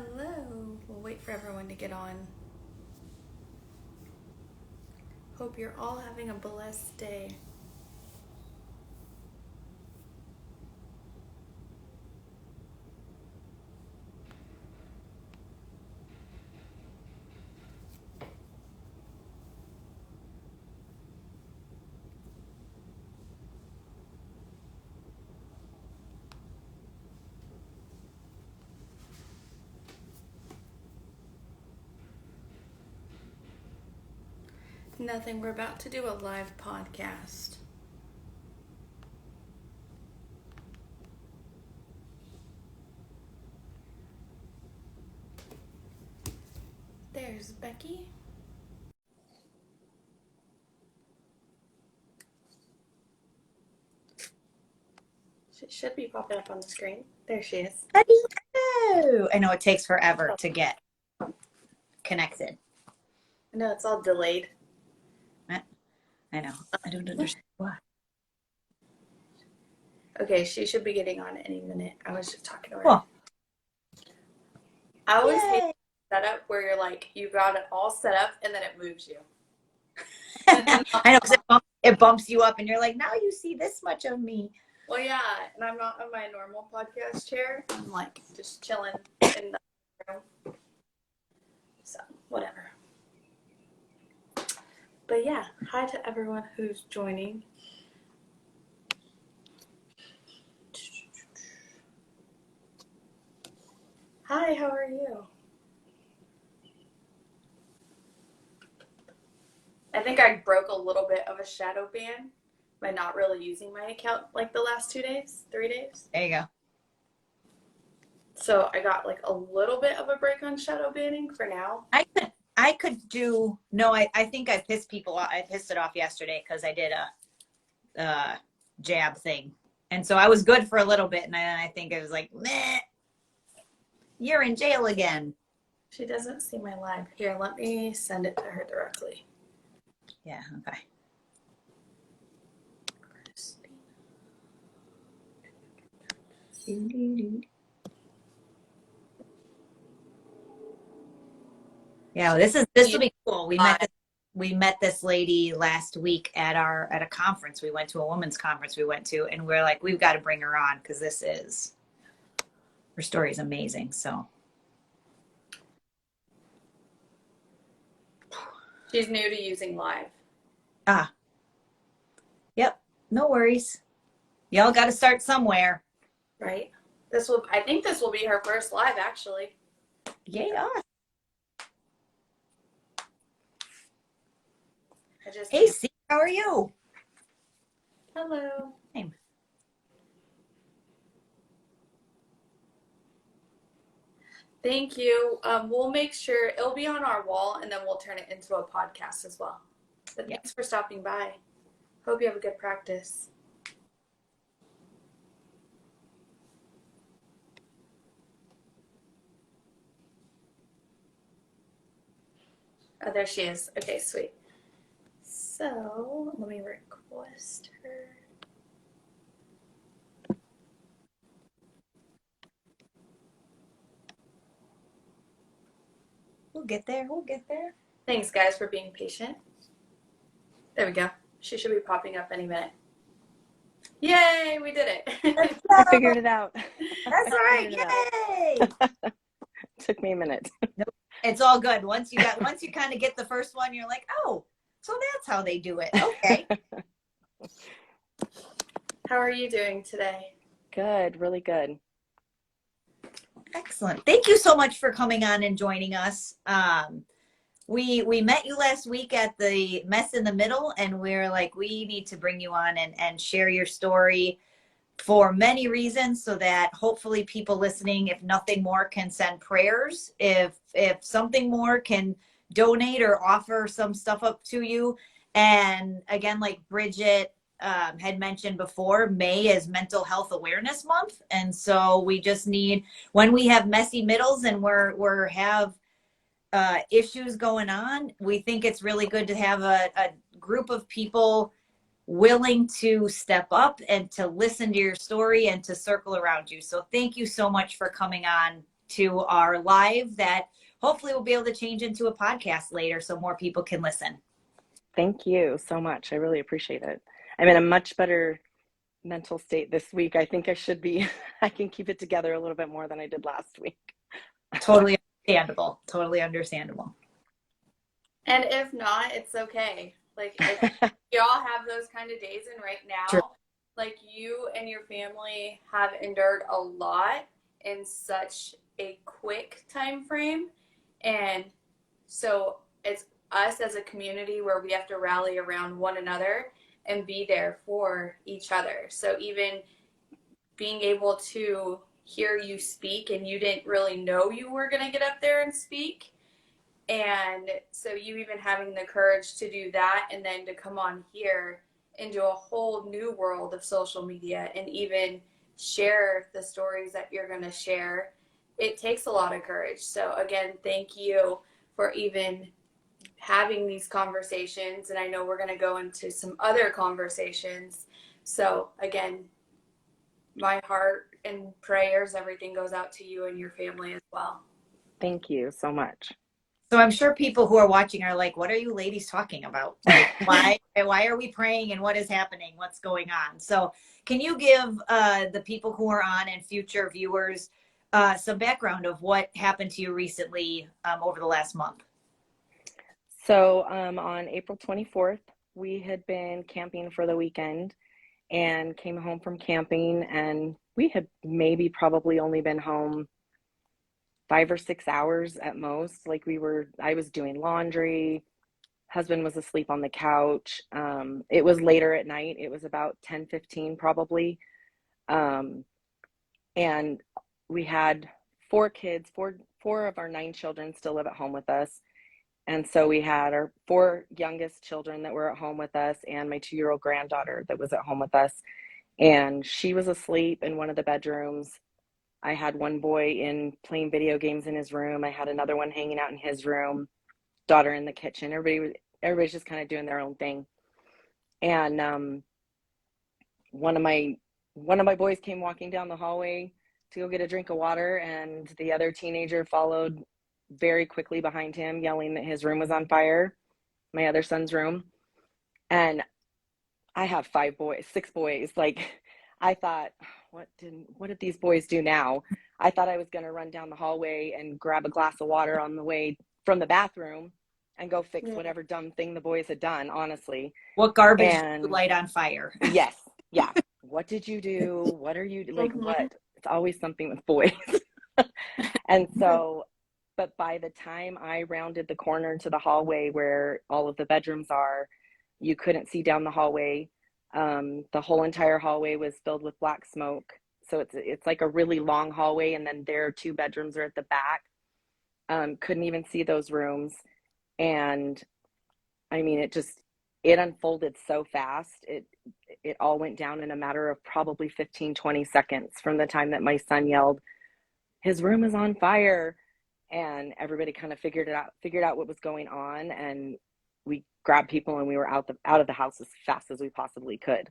Hello. We'll wait for everyone to get on. Hope you're all having a blessed day. Nothing. We're about to do a live podcast. There's Becky. She should be popping up on the screen. There she is. Hello. I know it takes forever to get connected. No, it's all delayed. I know. I don't understand why. Okay, she should be getting on any minute. I was just talking to her. Cool. I always hate setup where you're like, you got it all set up and then it moves you. I know, because it bumps you up and you're like, now you see this much of me. Well, yeah, and I'm not on my normal podcast chair. I'm like just chilling in the room. So, whatever. But yeah, hi to everyone who's joining. Hi, how are you? I think I broke a little bit of a shadow ban by not really using my account like the last 3 days. There you go. So I got like a little bit of a break on shadow banning for now. I could do, no, I think I pissed people off. I pissed it off yesterday because I did a jab thing. And so I was good for a little bit. And I think it was like, meh, you're in jail again. She doesn't see my live. Here, let me send it to her directly. Yeah, okay. Kristina. Yeah, this will be cool. We met this lady last week at a conference. We went to a women's conference and we're like, we've got to bring her on because her story is amazing. So she's new to using live. Yep, no worries. Y'all got to start somewhere. Right. I think this will be her first live actually. Yeah. Hey, C, how are you? Hello. Same. Thank you. We'll make sure it'll be on our wall and then we'll turn it into a podcast as well. But thanks for stopping by. Hope you have a good practice. Oh, there she is. Okay, sweet. So let me request her. We'll get there. Thanks, guys, for being patient. There we go. She should be popping up any minute. Yay, we did it. I figured it out. That's all right. Yay. Took me a minute. Nope. It's all good. Once you kind of get the first one, you're like, oh, so that's how they do it. Okay. How are you doing today? Good, really good. Excellent. Thank you so much for coming on and joining us. We met you last week at the Mess in the Middle, and we're like, we need to bring you on and share your story for many reasons, so that hopefully people listening, if nothing more, can send prayers. If something more, can donate or offer some stuff up to you. And again, like Bridget had mentioned before, May is Mental Health Awareness Month. And so we just need, when we have messy middles and we're have issues going on, we think it's really good to have a group of people willing to step up and to listen to your story and to circle around you. So thank you so much for coming on to our live that hopefully we'll be able to change into a podcast later so more people can listen. Thank you so much. I really appreciate it. I'm in a much better mental state this week. I think I should be. I can keep it together a little bit more than I did last week. Totally understandable. Totally understandable. And if not, it's okay. Like, if y'all have those kind of days, and right now, True. like, you and your family have endured a lot in such a quick time frame. And so it's us as a community where we have to rally around one another and be there for each other. So even being able to hear you speak, and you didn't really know you were going to get up there and speak. And so you even having the courage to do that, and then to come on here into a whole new world of social media and even share the stories that you're going to share, it takes a lot of courage. So again, thank you for even having these conversations. And I know we're going to go into some other conversations. So again, my heart and prayers, everything goes out to you and your family as well. Thank you so much. So I'm sure people who are watching are like, what are you ladies talking about? Like, why are we praying and what is happening? What's going on? So can you give the people who are on and future viewers some background of what happened to you recently over the last month? So on April 24th, we had been camping for the weekend and came home from camping, and we had maybe probably only been home 5 or 6 hours at most. Like I was doing laundry, husband was asleep on the couch. It was later at night. It was about 10:15 probably. And we had 4 kids, four of our 9 children still live at home with us. And so we had our 4 youngest children that were at home with us, and my 2-year-old granddaughter that was at home with us. And she was asleep in one of the bedrooms. I had one boy playing video games in his room. I had another one hanging out in his room, daughter in the kitchen. Everybody's just kind of doing their own thing. And one of my boys came walking down the hallway to go get a drink of water, and the other teenager followed very quickly behind him, yelling that his room was on fire, my other son's room. And I have 6 boys. Like, I thought, what did these boys do now? I thought I was going to run down the hallway and grab a glass of water on the way from the bathroom and go fix whatever dumb thing the boys had done, honestly. What garbage did you light on fire? Yes. Yeah. What did you do? What are you, like, what? It's always something with boys. And so, but by the time I rounded the corner to the hallway where all of the bedrooms are, you couldn't see down the hallway. The whole entire hallway was filled with black smoke. So it's like a really long hallway, and then their 2 bedrooms are at the back. Couldn't even see those rooms. And I mean, it unfolded so fast. It all went down in a matter of probably 15, 20 seconds from the time that my son yelled, his room is on fire. And everybody kind of figured out what was going on. And we grabbed people and we were out of the house as fast as we possibly could.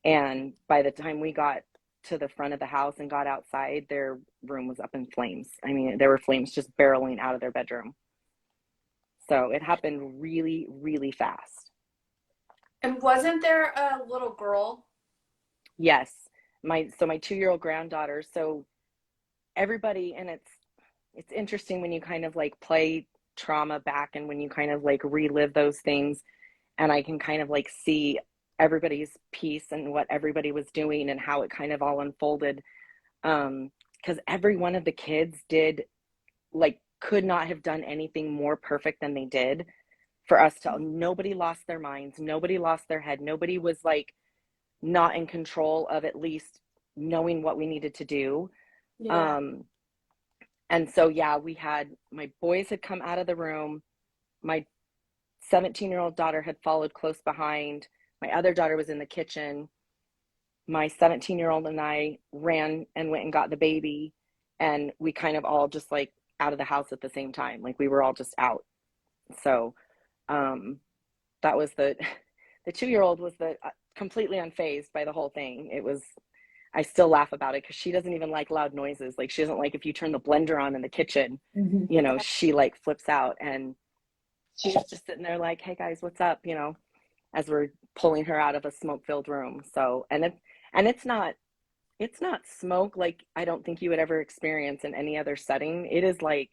And by the time we got to the front of the house and got outside, their room was up in flames. I mean, there were flames just barreling out of their bedroom. So it happened really, really fast. And wasn't there a little girl? Yes. My 2-year-old granddaughter. So everybody, and it's interesting when you kind of like play trauma back and when you kind of like relive those things, and I can kind of like see everybody's piece and what everybody was doing and how it kind of all unfolded. Because every one of the kids could not have done anything more perfect than they did for us to, nobody lost their minds, nobody lost their head, nobody was like not in control of at least knowing what we needed to do. Yeah. And so, yeah, my boys had come out of the room. My 17-year-old daughter had followed close behind. My other daughter was in the kitchen. My 17-year-old and I ran and went and got the baby. And we kind of all just like out of the house at the same time. Like we were all just out. So that was the 2-year-old was completely unfazed by the whole thing. It was, I still laugh about it because she doesn't even like loud noises. Like, she doesn't like if you turn the blender on in the kitchen, you know, she like flips out. And she's just sitting there like, hey guys, what's up? You know, as we're pulling her out of a smoke filled room. So, and it's not smoke like I don't think you would ever experience in any other setting. It is like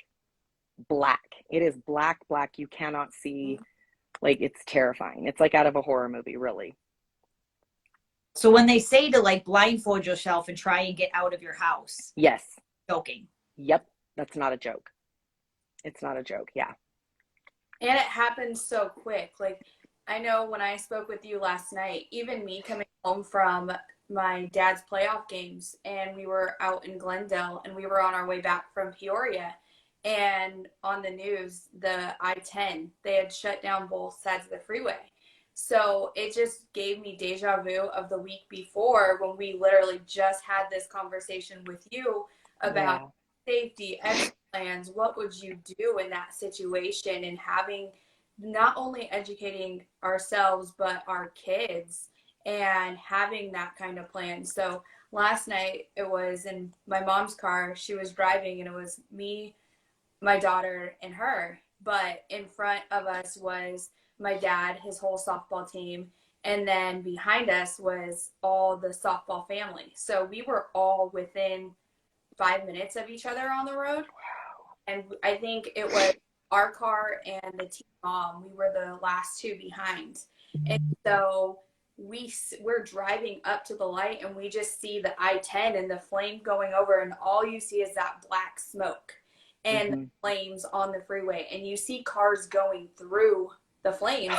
black. It is black, black. You cannot see. Like, it's terrifying. It's like out of a horror movie, really. So when they say to like blindfold yourself and try and get out of your house, Yes. joking. Yep. That's not a joke. It's not a joke. Yeah. And it happens so quick. Like, I know when I spoke with you last night, even me coming home from my dad's playoff games, and we were out in Glendale, and we were on our way back from Peoria, and on the news, the I-10, they had shut down both sides of the freeway. So it just gave me deja vu of the week before, when we literally just had this conversation with you about safety, exit plans. What would you do in that situation? And having, not only educating ourselves, but our kids, and having that kind of plan. So last night, it was in my mom's car. She was driving, and it was me, my daughter, and her. But in front of us was my dad, his whole softball team, and then behind us was all the softball family. So we were all within 5 minutes of each other on the road. And I think it was our car and the team mom. We were the last two behind. And so we're driving up to the light, and we just see the I-10 and the flame going over, and all you see is that black smoke and the flames on the freeway, and you see cars going through the flames.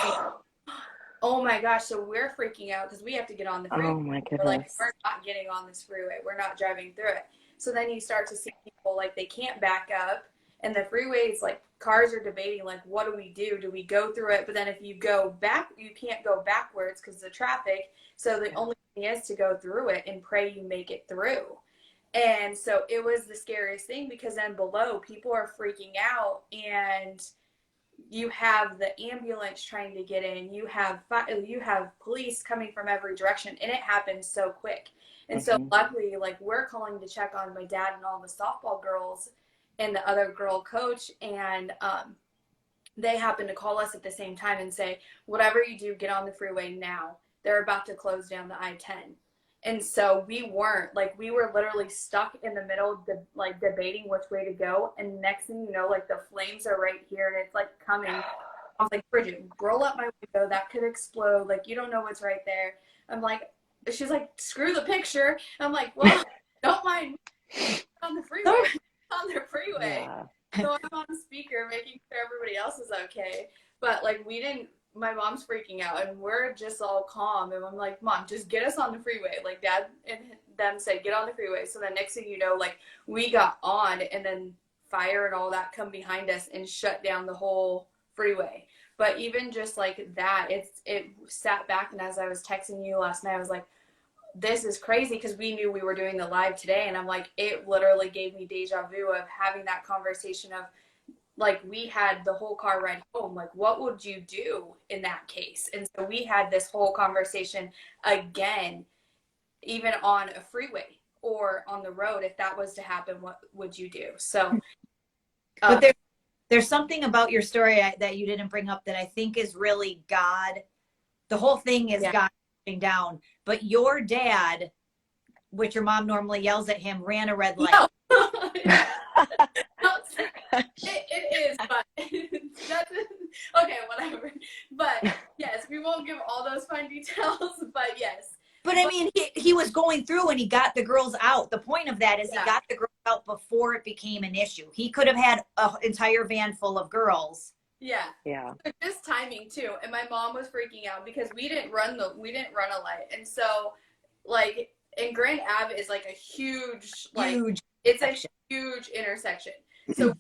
Oh my gosh. So we're freaking out because we have to get on the freeway. Oh my goodness. We're like, we're not getting on this freeway. We're not driving through it. So then you start to see people like they can't back up, and the freeways, like, cars are debating, like, what do we do? Do we go through it? But then if you go back, you can't go backwards because of the traffic. So the only thing is to go through it and pray you make it through. And so it was the scariest thing, because then below, people are freaking out, and you have the ambulance trying to get in. You have police coming from every direction, and it happens so quick. And so luckily, like, we're calling to check on my dad and all the softball girls and the other girl coach, and they happen to call us at the same time and say, whatever you do, get on the freeway now. They're about to close down the I-10. And so we weren't, like, we were literally stuck in the middle, debating which way to go. And next thing you know, like, the flames are right here, and it's like coming. I was like, Bridget, roll up my window. That could explode. Like, you don't know what's right there. I'm like, she's like, screw the picture. I'm like, well, don't mind on the freeway. On the freeway. Yeah. So I'm on the speaker making sure everybody else is okay. But like, my mom's freaking out, and we're just all calm, and I'm like, Mom, just get us on the freeway. Like, Dad and them said, get on the freeway. So then next thing you know, like, we got on, and then fire and all that come behind us and shut down the whole freeway. But even just like that, it sat back, and as I was texting you last night, I was like, this is crazy, because we knew we were doing the live today, and I'm like, it literally gave me deja vu of having that conversation of, like, we had the whole car ride home, like, what would you do in that case? And so we had this whole conversation again, even on a freeway or on the road. If that was to happen, what would you do? So but there's something about your story that you didn't bring up that I think is really God. The whole thing is God down, but your dad, which your mom normally yells at him, ran a red light. No. It is, but that's okay, whatever. But yes, we won't give all those fine details, but yes. But I mean, he was going through, and he got the girls out. The point of that is he got the girls out before it became an issue. He could have had an entire van full of girls. Yeah. Yeah. Just timing too. And my mom was freaking out because we didn't run a light. And so, like, and Grand Ave is like a huge it's a huge intersection. So we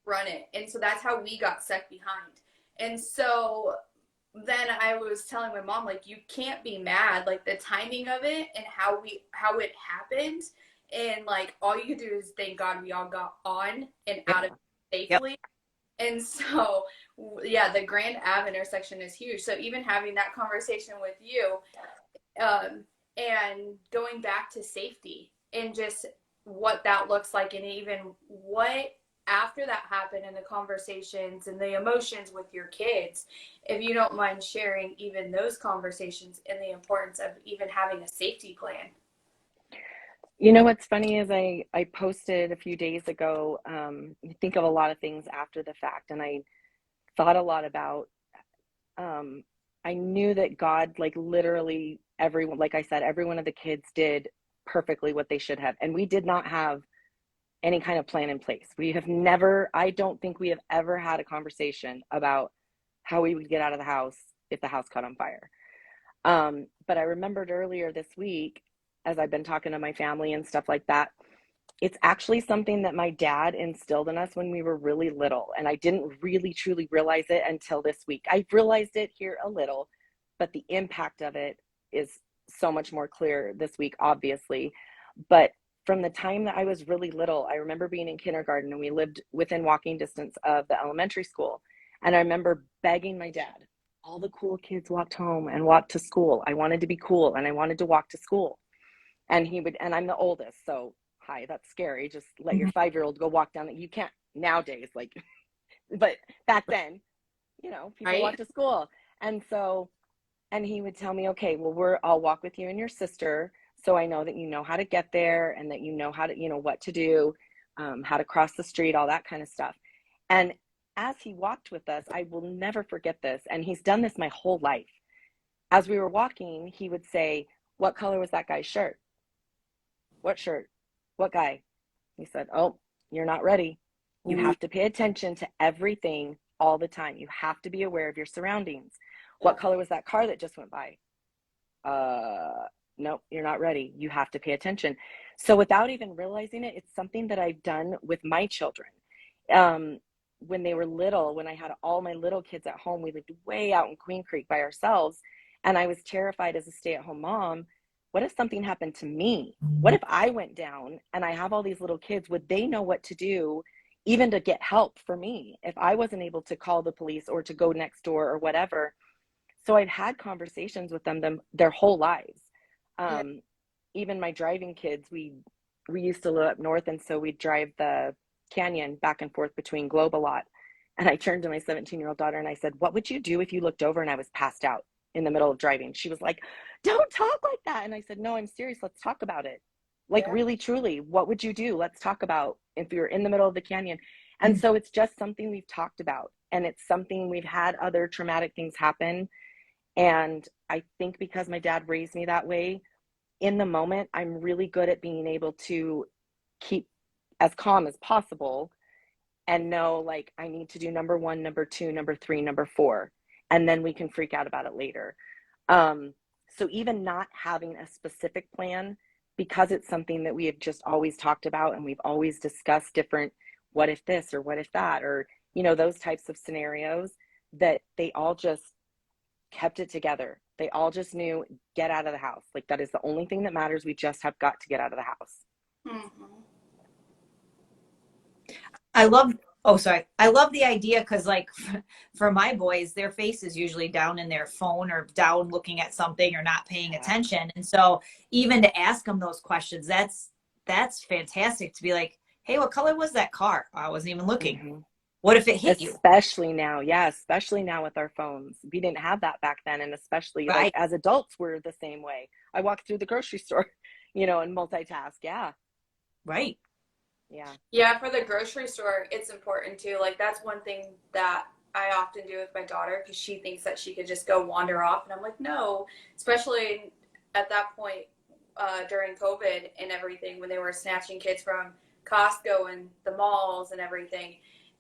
run it. And so that's how we got stuck behind. And so then I was telling my mom, like, you can't be mad, like, the timing of it and how it happened. And like, all you can do is thank God we all got on and out of it safely. Yep. And so, yeah, the Grand Ave intersection is huge. So even having that conversation with you, and going back to safety and just what that looks like, and even what after that happened and the conversations and the emotions with your kids, if you don't mind sharing even those conversations and the importance of even having a safety plan. You know what's funny is I posted a few days ago, you think of a lot of things after the fact, and I thought a lot about, I knew that God, like literally everyone, like I said, every one of the kids did perfectly what they should have. And we did not have any kind of plan in place. We have never, I don't think we have ever had a conversation about how we would get out of the house if the house caught on fire. But I remembered earlier this week, as I've been talking to my family and stuff like that, it's actually something that my dad instilled in us when we were really little. And I didn't really truly realize it until this week. I realized it here a little, but the impact of it is so much more clear this week, obviously. But from the time that I was really little, I remember being in kindergarten and we lived within walking distance of the elementary school. And I remember begging my dad, all the cool kids walked home and walked to school. I wanted to be cool and I wanted to walk to school. And he would, and I'm the oldest, so hi, that's scary. Just let your 5-year-old go walk down. You can't nowadays, like, but back then, you know, people walk Right. to school. And so, and he would tell me, okay, well, I'll walk with you and your sister. So I know that you know how to get there and that you know how to, you know, what to do, how to cross the street, all that kind of stuff. And as he walked with us, I will never forget this. And he's done this my whole life. As we were walking, he would say, what color was that guy's shirt? What shirt? What guy? He said, oh, you're not ready. You have to pay attention to everything all the time. You have to be aware of your surroundings. What color was that car that just went by? Nope, you're not ready. You have to pay attention. So without even realizing it, it's something that I've done with my children. When they were little, when I had all my little kids at home, we lived way out in Queen Creek by ourselves. And I was terrified as a stay-at-home mom. What if something happened to me? What if I went down and I have all these little kids? Would they know what to do, even to get help for me, if I wasn't able to call the police or to go next door or whatever? So I've had conversations with them their whole lives. Yeah. Even my driving kids, we used to live up north, and so we'd drive the canyon back and forth between Globe a lot. And I turned to my 17-year-old daughter and I said, what would you do if you looked over and I was passed out in the middle of driving? She was like, don't talk like that. And I said, no, I'm serious. Let's talk about it. Like, Yeah. really, truly, what would you do? Let's talk about if you're in the middle of the canyon. And so it's just something we've talked about. And it's something we've had other traumatic things happen. And I think because my dad raised me that way, in the moment, I'm really good at being able to keep as calm as possible and know, like, I need to do number 1, number 2, number 3, number 4, and then we can freak out about it later. So even not having a specific plan, because it's something that we have just always talked about and we've always discussed different what if this or what if that, or, you know, those types of scenarios, that they all just kept it together. They all just knew, get out of the house. Like, that is the only thing that matters. We just have got to get out of the house. Mm-hmm. I love, oh, sorry. I love the idea because, like, for my boys, their face is usually down in their phone or down looking at something or not paying Yeah. attention. And so, even to ask them those questions, that's fantastic to be like, hey, what color was that car? Oh, I wasn't even looking. Mm-hmm. What if it hit you? Especially now. Yeah, especially now with our phones. We didn't have that back then. And especially like Right. as adults, we're the same way. I walk through the grocery store, you know, and multitask. Yeah. Right. Yeah. Yeah, for the grocery store, it's important too. Like, that's one thing that I often do with my daughter because she thinks that she could just go wander off. And I'm like, no, especially at that point during COVID and everything when they were snatching kids from Costco and the malls and everything.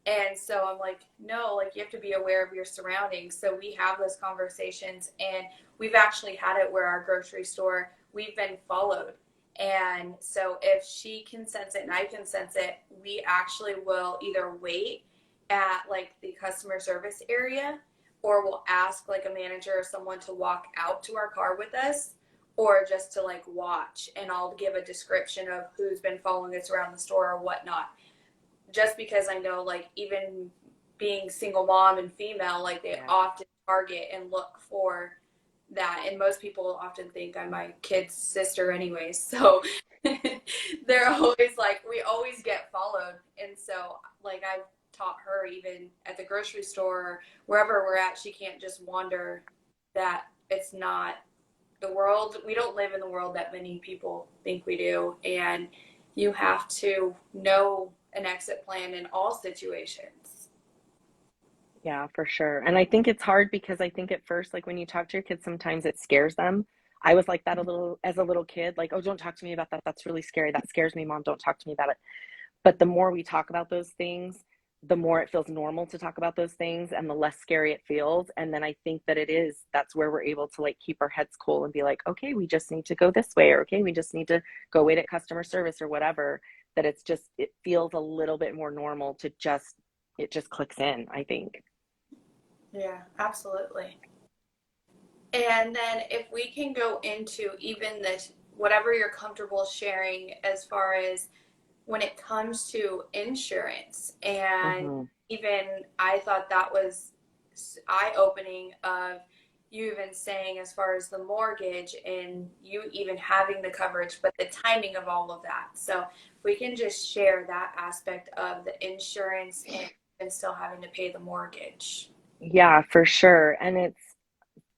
And so I'm like, no, like, you have to be aware of your surroundings. So we have those conversations, and we've actually had it where our grocery store, we've been followed. And so if she can sense it and I can sense it, we actually will either wait at like the customer service area, or we'll ask like a manager or someone to walk out to our car with us, or just to like watch, and I'll give a description of who's been following us around the store or whatnot. Just because I know, like, even being single mom and female, like, they Yeah. often target and look for that, and most people often think I'm my kid's sister anyways, so they're always like, we always get followed. And so like I've taught her, even at the grocery store, wherever we're at, she can't just wander, that it's not the world. We don't live in the world that many people think we do, and you have to know an exit plan in all situations. Yeah, for sure. And I think it's hard because I think at first, like when you talk to your kids, sometimes it scares them. I was like that a little as a little kid, like, oh, don't talk to me about that. That's really scary. That scares me, mom. Don't talk to me about it. But the more we talk about those things, the more it feels normal to talk about those things and the less scary it feels. And then I think that that's where we're able to like keep our heads cool and be like, okay, we just need to go this way, or okay, we just need to go wait at customer service or whatever. That it feels a little bit more normal to it just clicks in, I think. Yeah, absolutely. And then if we can go into even this, whatever you're comfortable sharing as far as when it comes to insurance. And Mm-hmm. even I thought that was eye-opening of you even saying as far as the mortgage and you even having the coverage, but the timing of all of that. So we can just share that aspect of the insurance and still having to pay the mortgage. Yeah, for sure. And it's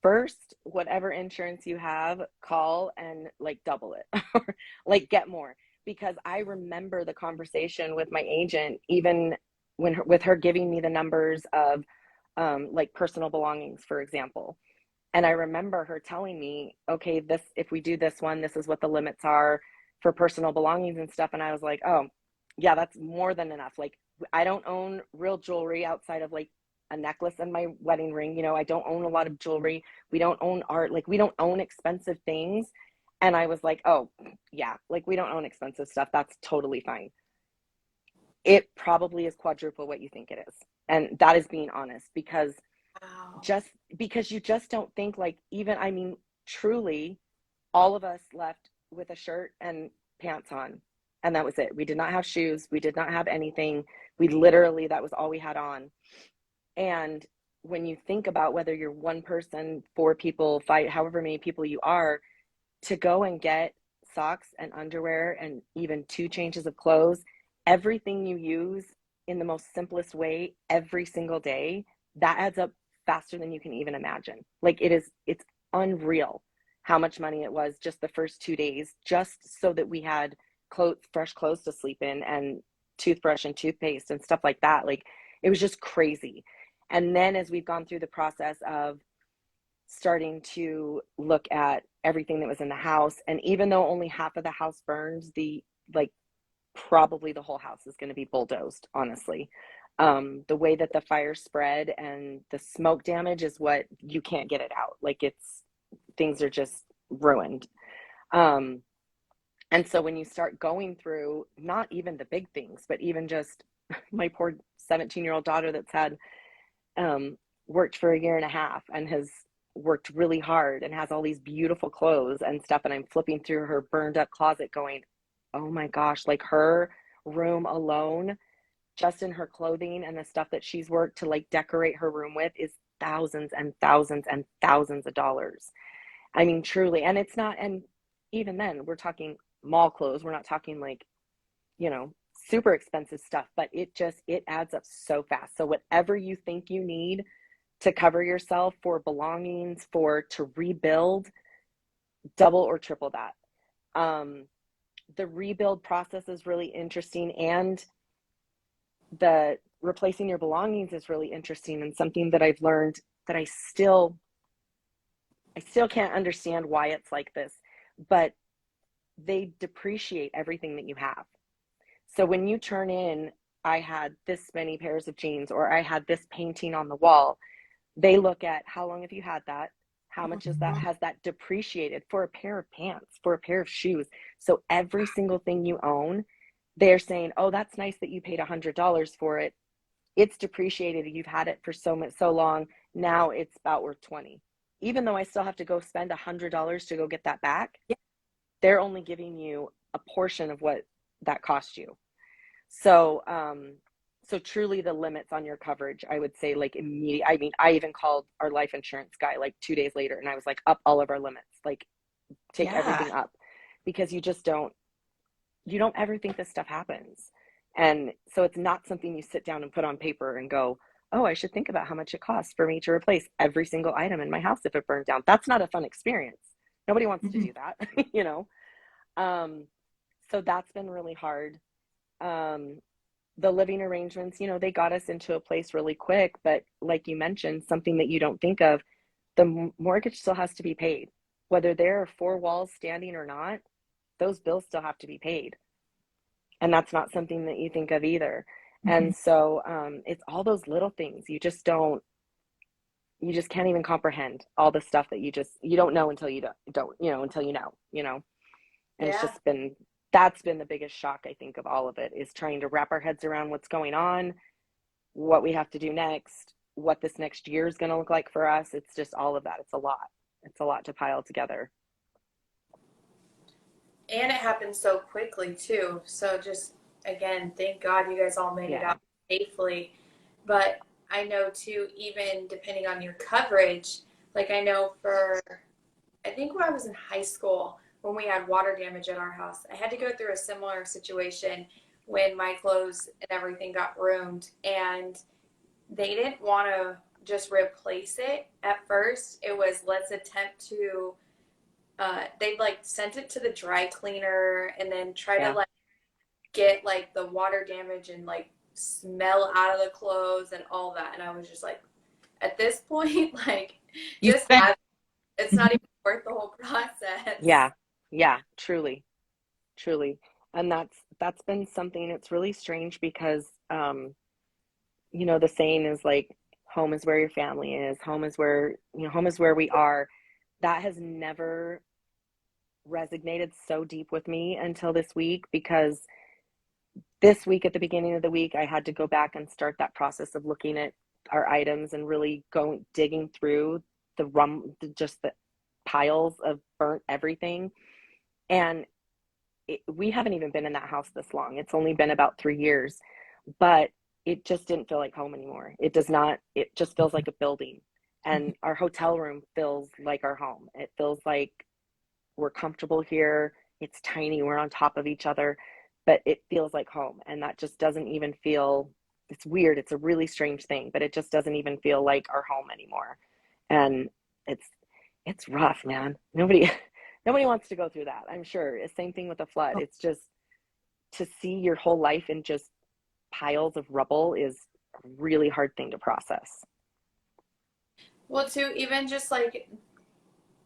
first, whatever insurance you have, call and like double it or like get more. Because I remember the conversation with my agent, even with her giving me the numbers of like personal belongings, for example. And I remember her telling me, okay, if we do this one, this is what the limits are for personal belongings and stuff. And I was like, oh, yeah, that's more than enough. Like, I don't own real jewelry outside of like a necklace and my wedding ring. You know, I don't own a lot of jewelry. We don't own art. Like, we don't own expensive things. And I was like, oh, yeah, like we don't own expensive stuff. That's totally fine. It probably is quadruple what you think it is. And that is being honest, because Wow. just because you just don't think like, even, I mean, truly, all of us left with a shirt and pants on, and that was it. We did not have shoes. We did not have anything. We literally, that was all we had on. And when you think about whether you're one person, four people, five, however many people you are, to go and get socks and underwear and even two changes of clothes, everything you use in the most simplest way every single day, that adds up faster than you can even imagine. Like, it's unreal how much money it was just the first 2 days, just so that we had fresh clothes to sleep in and toothbrush and toothpaste and stuff like that. Like, it was just crazy. And then as we've gone through the process of starting to look at everything that was in the house, and even though only half of the house burns, like probably the whole house is going to be bulldozed, honestly. The way that the fire spread and the smoke damage is what you can't get it out. Like, things are just ruined. And so when you start going through not even the big things, but even just my poor 17-year-old daughter that's had worked for a year and a half and has worked really hard and has all these beautiful clothes and stuff. And I'm flipping through her burned up closet going, oh my gosh, like her room alone, just in her clothing and the stuff that she's worked to like decorate her room with, is thousands and thousands and thousands of dollars. I mean, truly. And it's not, and even then, we're talking mall clothes. We're not talking like, super expensive stuff, but it adds up so fast. So whatever you think you need to cover yourself for belongings, to rebuild, double or triple that. The rebuild process is really interesting, and the replacing your belongings is really interesting, and something that I've learned that I still can't understand why it's like this, but they depreciate everything that you have. So when you turn in, I had this many pairs of jeans, or I had this painting on the wall, they look at how long have you had that? How much has that depreciated for a pair of pants, for a pair of shoes? So every single thing you own, they're saying, oh, that's nice that you paid $100 for it. It's depreciated. You've had it for so long. Now it's about worth 20. Even though I still have to go spend $100 to go get that back, they're only giving you a portion of what that cost you. So So truly the limits on your coverage, I would say, like, immediate. I mean, I even called our life insurance guy like 2 days later, and I was like, up all of our limits, like take Yeah. everything up, because you don't ever think this stuff happens. And so it's not something you sit down and put on paper and go, oh, I should think about how much it costs for me to replace every single item in my house if it burned down. That's not a fun experience. Nobody wants to do that, you know? So that's been really hard. The living arrangements, you know, they got us into a place really quick, but like you mentioned, something that you don't think of, the mortgage still has to be paid. Whether there are four walls standing or not, those bills still have to be paid. And that's not something that you think of either. And so it's all those little things. You just can't even comprehend all the stuff that you don't know until you don't, until you know. And it's Yeah. just that's been the biggest shock, I think, of all of it, is trying to wrap our heads around what's going on, what we have to do next, what this next year is going to look like for us. It's just all of that. It's a lot. It's a lot to pile together. And it happened so quickly too. So just again, thank God you guys all made it out safely. But I know too, even depending on your coverage, like I know I think when I was in high school, when we had water damage at our house, I had to go through a similar situation when my clothes and everything got ruined, and they didn't want to just replace it at first. It was, let's attempt to they'd like sent it to the dry cleaner and then try to like get like the water damage and like smell out of the clothes and all that. And I was just like, at this point, like, it's not even worth the whole process. Yeah, truly. And that's been something. It's really strange because the saying is like, home is where your family is, home is where we are. That has never resonated so deep with me until this week, because this week, at the beginning of the week, I had to go back and start that process of looking at our items and really digging through just the piles of burnt everything. And we haven't even been in that house this long. It's only been about 3 years, but it just didn't feel like home anymore. It does not. It just feels like a building. And our hotel room feels like our home. It feels like we're comfortable here. It's tiny. We're on top of each other, but it feels like home. And that just doesn't even feel, it's weird. It's a really strange thing, but it just doesn't even feel like our home anymore. And it's rough, man. Nobody wants to go through that. I'm sure. Same thing with the flood. It's just, to see your whole life in just piles of rubble is a really hard thing to process. Well, too, even just like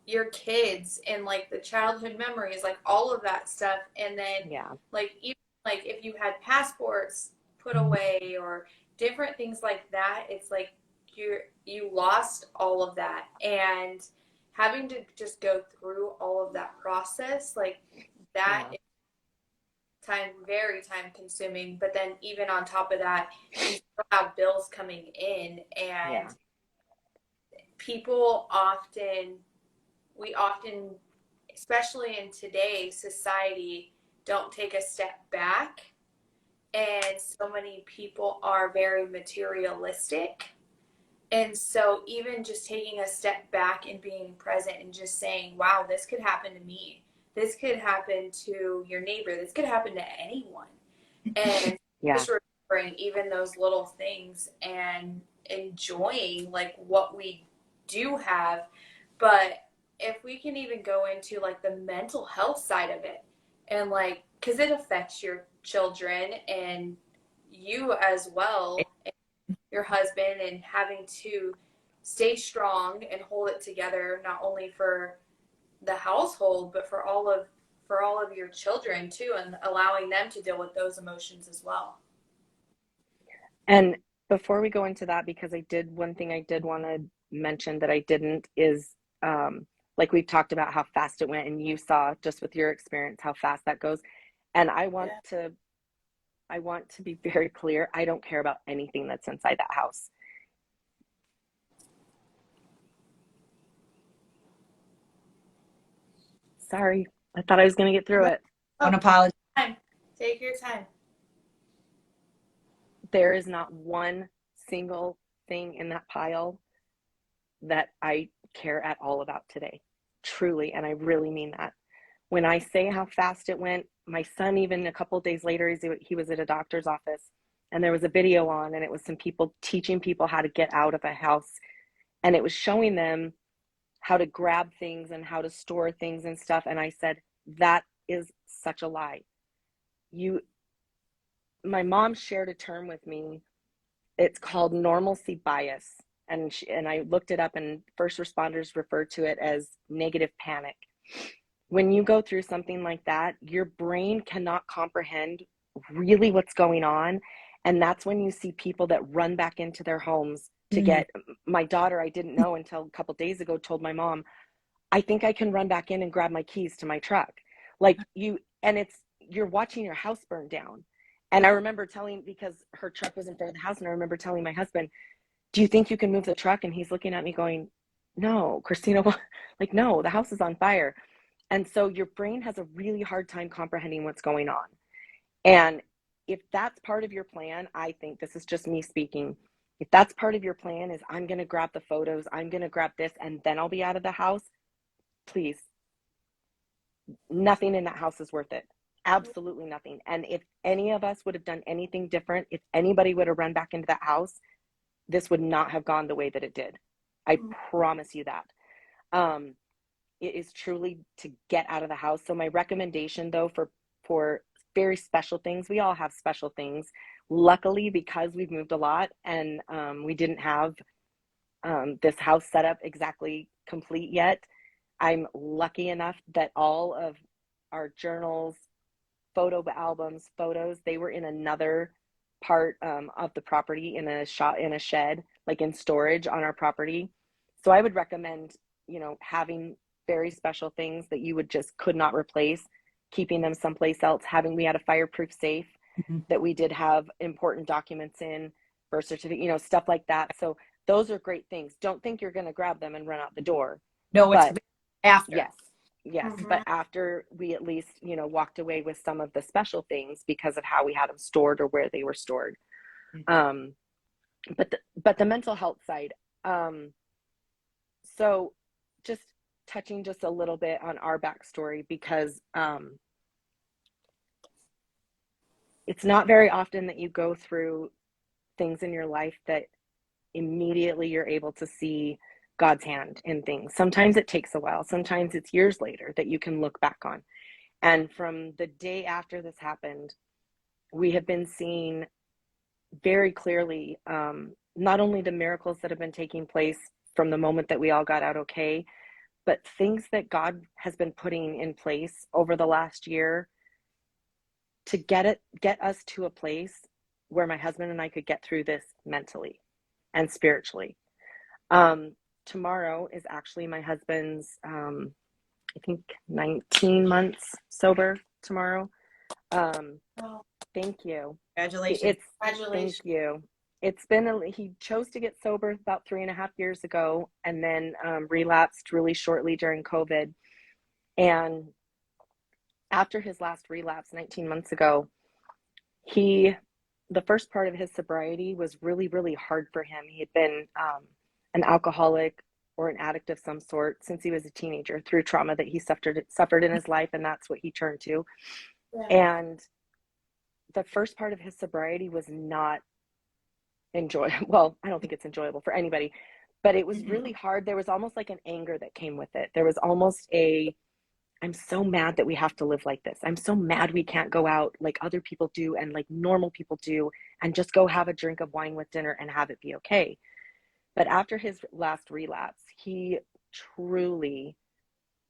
your kids and like the childhood memories, like all of that stuff. And then like even like if you had passports put away or different things like that, it's like you lost all of that. And having to just go through all of that process, like that is very time consuming. But then even on top of that, you still have bills coming in, and we often, especially in today's society, don't take a step back. And so many people are very materialistic. And so even just taking a step back and being present and just saying, wow, this could happen to me. This could happen to your neighbor. This could happen to anyone. And just remembering even those little things and enjoying like what we do have. But if we can even go into like the mental health side of it, and like, because it affects your children and you as well, and your husband, and having to stay strong and hold it together, not only for the household, but for all of your children too, and allowing them to deal with those emotions as well. And before we go into that, because one thing I did want to mention that I didn't is, like we've talked about how fast it went, and you saw just with your experience how fast that goes. And I want to be very clear. I don't care about anything that's inside that house. Sorry. I thought I was going to get through it. Don't apologize. Take your time. There is not one single thing in that pile that I care at all about today, truly. And I really mean that. When I say how fast it went, my son, even a couple of days later, he was at a doctor's office and there was a video on, and it was some people teaching people how to get out of a house. And it was showing them how to grab things and how to store things and stuff. And I said, that is such a lie. My mom shared a term with me. It's called normalcy bias. And I looked it up, and first responders refer to it as negative panic. When you go through something like that, your brain cannot comprehend really what's going on. And that's when you see people that run back into their homes to get, my daughter, I didn't know until a couple of days ago, told my mom, I think I can run back in and grab my keys to my truck. You're watching your house burn down. And I remember because her truck was in front of the house, and I remember telling my husband, do you think you can move the truck? And he's looking at me going, no, Kristina, like, no, the house is on fire. And so your brain has a really hard time comprehending what's going on. And if that's part of your plan, I think, this is just me speaking, if that's part of your plan is, I'm going to grab the photos, I'm going to grab this, and then I'll be out of the house, please, nothing in that house is worth it. Absolutely nothing. And if any of us would have done anything different, if anybody would have run back into that house, this would not have gone the way that it did. I promise you that. It is truly to get out of the house. So my recommendation, though, for very special things, we all have special things. Luckily, because we've moved a lot, and we didn't have this house set up exactly complete yet, I'm lucky enough that all of our journals, photo albums, photos, they were in another part of the property, in a shed, like in storage on our property. So I would recommend, having very special things that you could not replace, keeping them someplace else. We had a fireproof safe that we did have important documents in, birth certificate, stuff like that. So those are great things. Don't think you're going to grab them and run out the door. No, it's after. Yes. But after we at least, walked away with some of the special things because of how we had them stored or where they were stored. But the mental health side. So just touching just a little bit on our backstory, because it's not very often that you go through things in your life that immediately you're able to see God's hand in things. Sometimes it takes a while. Sometimes it's years later that you can look back on. And from the day after this happened, we have been seeing very clearly not only the miracles that have been taking place from the moment that we all got out okay, but things that God has been putting in place over the last year to get us to a place where my husband and I could get through this mentally and spiritually. Tomorrow is actually my husband's, I think 19 months sober tomorrow. Thank you. Congratulations. Thank you. It's been, he chose to get sober about 3.5 years ago, and then relapsed really shortly during COVID. And after his last relapse 19 months ago, the first part of his sobriety was really, really hard for him. He had been an alcoholic or an addict of some sort since he was a teenager, through trauma that he suffered in his life, and that's what he turned to. Yeah. And the first part of his sobriety was not enjoyable. Well, I don't think it's enjoyable for anybody, but it was really hard. There was almost like an anger that came with it. There was almost I'm so mad that we have to live like this. I'm so mad we can't go out like other people do and like normal people do and just go have a drink of wine with dinner and have it be okay. But after his last relapse, he truly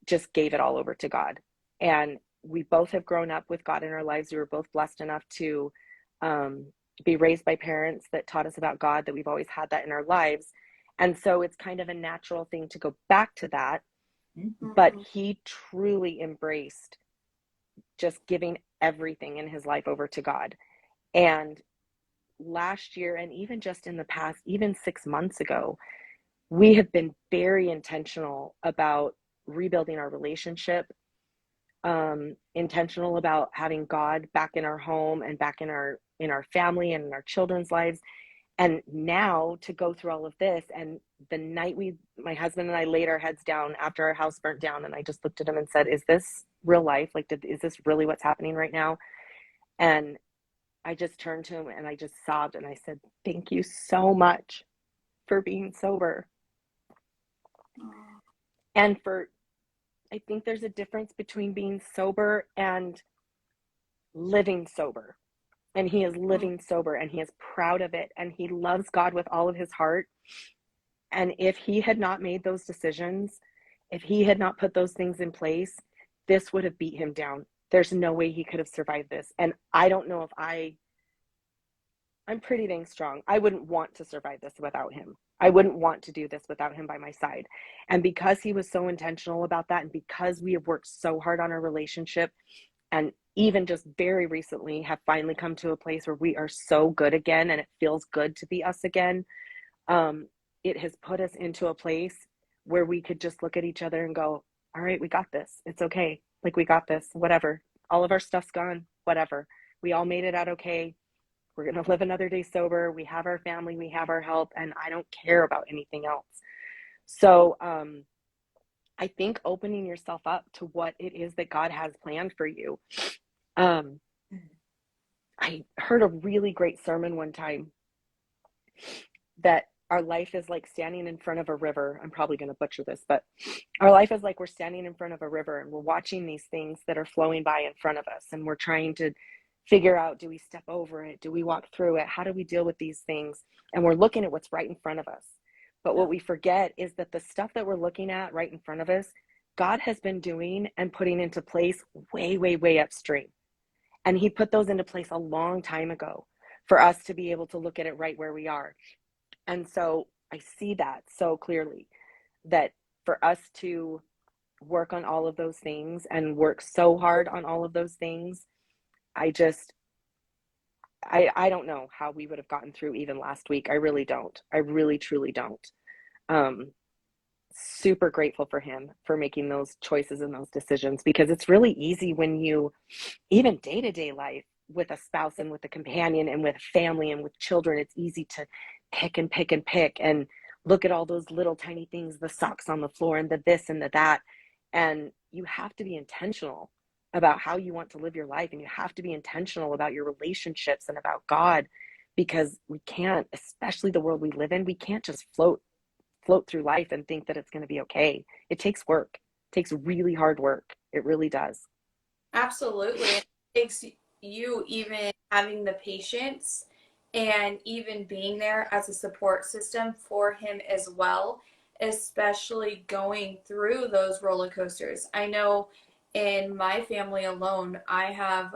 just gave it all over to God. And we both have grown up with God in our lives. We were both blessed enough to be raised by parents that taught us about God, that we've always had that in our lives. And so it's kind of a natural thing to go back to that. But he truly embraced just giving everything in his life over to God. And last year, and even just in the past, even 6 months ago, we have been very intentional about rebuilding our relationship, intentional about having God back in our home and back in our family and in our children's lives. And now to go through all of this, and the night my husband and I laid our heads down after our house burnt down, and I just looked at him and said, is this real life? Like, is this really what's happening right now? And I just turned to him and I just sobbed and I said, thank you so much for being sober. And I think there's a difference between being sober and living sober. And he is living sober and he is proud of it. And he loves God with all of his heart. And if he had not made those decisions, if he had not put those things in place, this would have beat him down. There's no way he could have survived this. And I don't know if I'm pretty dang strong. I wouldn't want to survive this without him. I wouldn't want to do this without him by my side. And because he was so intentional about that, and because we have worked so hard on our relationship, and even just very recently have finally come to a place where we are so good again and it feels good to be us again, it has put us into a place where we could just look at each other and go, all right, we got this. It's okay. Like, we got this, whatever. All of our stuff's gone, whatever. We all made it out okay. We're going to live another day sober. We have our family, we have our health, and I don't care about anything else. So I think opening yourself up to what it is that God has planned for you. I heard a really great sermon one time that our life is like standing in front of a river. I'm probably going to butcher this, but our life is like we're standing in front of a river and we're watching these things that are flowing by in front of us. And we're trying to figure out, do we step over it? Do we walk through it? How do we deal with these things? And we're looking at what's right in front of us. But what we forget is that the stuff that we're looking at right in front of us, God has been doing and putting into place way, way, way upstream. And he put those into place a long time ago for us to be able to look at it right where we are. And so I see that so clearly, that for us to work on all of those things and work so hard on all of those things, I don't know how we would have gotten through even last week. I really don't. I really, truly don't. Super grateful for him for making those choices and those decisions, because it's really easy when you, even day-to-day life with a spouse and with a companion and with family and with children, it's easy to pick and pick and pick and look at all those little tiny things, the socks on the floor and the this and the that. And you have to be intentional about how you want to live your life, and you have to be intentional about your relationships and about God, because we can't, especially the world we live in, we can't just float through life and think that it's going to be okay. It takes work. It takes really hard work. It really does. Absolutely. It takes you even having the patience and even being there as a support system for him as well, especially going through those roller coasters. I know in my family alone, I have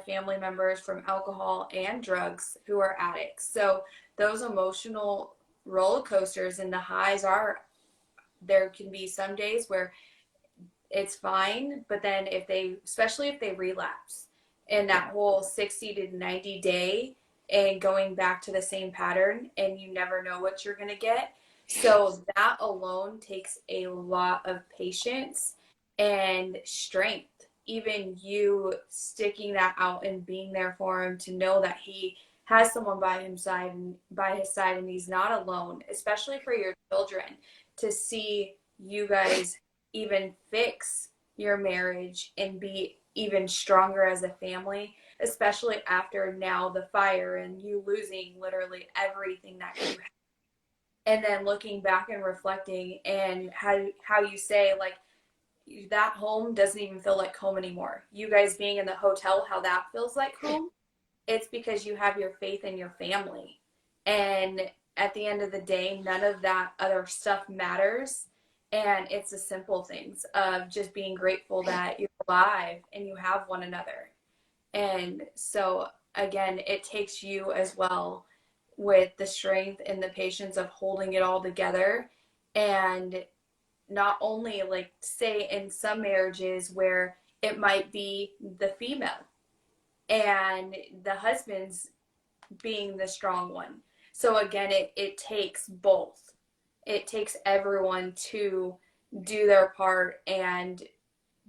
family members from alcohol and drugs who are addicts. So those emotional roller coasters and the highs are, there can be some days where it's fine, but then especially if they relapse in that whole 60 to 90 day and going back to the same pattern, and you never know what you're going to get. So that alone takes a lot of patience and strength. Even you sticking that out and being there for him, to know that he has someone by his side and he's not alone, especially for your children, to see you guys even fix your marriage and be even stronger as a family, especially after now the fire and you losing literally everything that you have. And then looking back and reflecting, and how you say, like, that home doesn't even feel like home anymore. You guys being in the hotel, how that feels like home, it's because you have your faith in your family. And at the end of the day, none of that other stuff matters. And it's the simple things of just being grateful that you're alive and you have one another. And so, again, it takes you as well with the strength and the patience of holding it all together. And not only, like, say in some marriages where it might be the female and the husband's being the strong one. So again, it takes both. It takes everyone to do their part and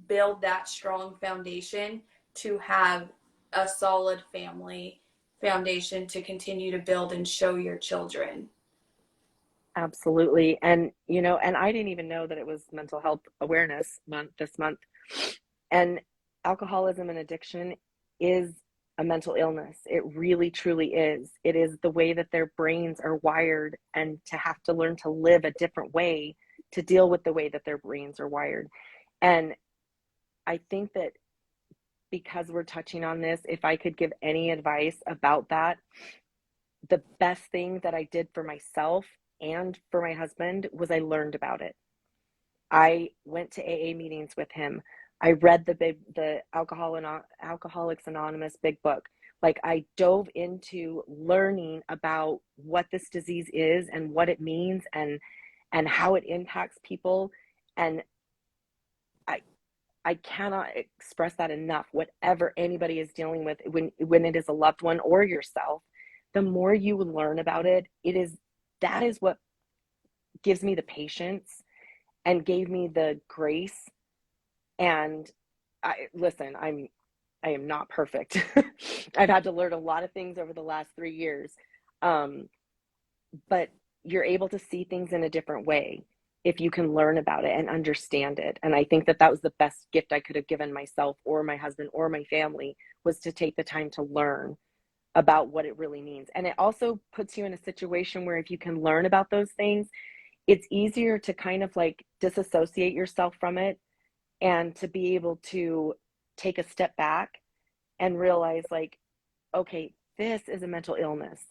build that strong foundation to have a solid family foundation to continue to build and show your children. Absolutely. And, you know, and I didn't even know that it was Mental Health Awareness Month this month. And alcoholism and addiction is a mental illness. It really, truly is. It is the way that their brains are wired, and to have to learn to live a different way to deal with the way that their brains are wired. And I think that because we're touching on this, if I could give any advice about that, the best thing that I did for myself and for my husband was I learned about it. I went to AA meetings with him. I read the Alcoholics Anonymous big book. Like, I dove into learning about what this disease is and what it means and how it impacts people. And I cannot express that enough. Whatever anybody is dealing with, when it is a loved one or yourself, the more you learn about it, that is what gives me the patience and gave me the grace. And I am not perfect. I've had to learn a lot of things over the last 3 years. But you're able to see things in a different way if you can learn about it and understand it. And I think that was the best gift I could have given myself or my husband or my family, was to take the time to learn about what it really means. And it also puts you in a situation where if you can learn about those things, it's easier to kind of like disassociate yourself from it, and to be able to take a step back and realize, like, okay, this is a mental illness.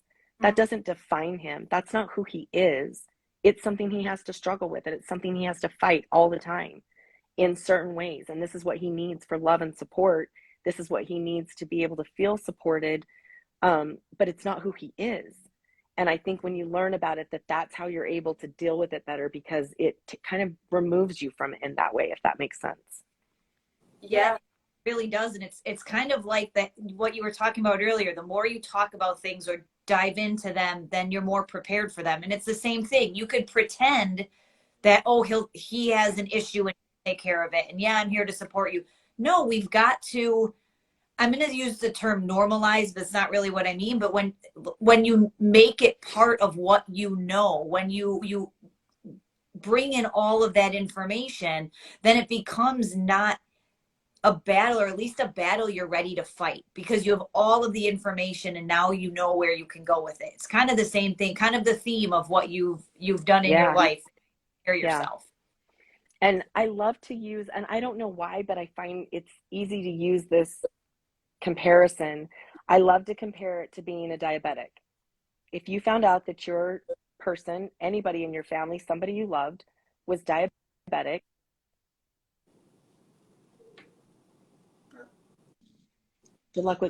That doesn't define him. That's not who he is. It's something he has to struggle with, and it's something he has to fight all the time in certain ways. And this is what he needs for love and support. This is what he needs to be able to feel supported. But it's not who he is. And I think when you learn about it, that's how you're able to deal with it better, because it kind of removes you from it in that way, if that makes sense. Yeah. It really does. And it's kind of like that, what you were talking about earlier. The more you talk about things or dive into them, then you're more prepared for them. And it's the same thing. You could pretend that, oh, he has an issue and take care of it, and yeah, I'm here to support you. No, we've got to, I'm going to use the term normalize, but it's not really what I mean. But when you make it part of what you know, when you bring in all of that information, then it becomes not a battle, or at least a battle you're ready to fight, because you have all of the information and now you know where you can go with it. It's kind of the same thing, kind of the theme of what you've done in your life. Care yourself. And I love to use, and I don't know why, but I find it's easy to use this comparison. I love to compare it to being a diabetic. If you found out that your person, anybody in your family, somebody you loved, was diabetic, good luck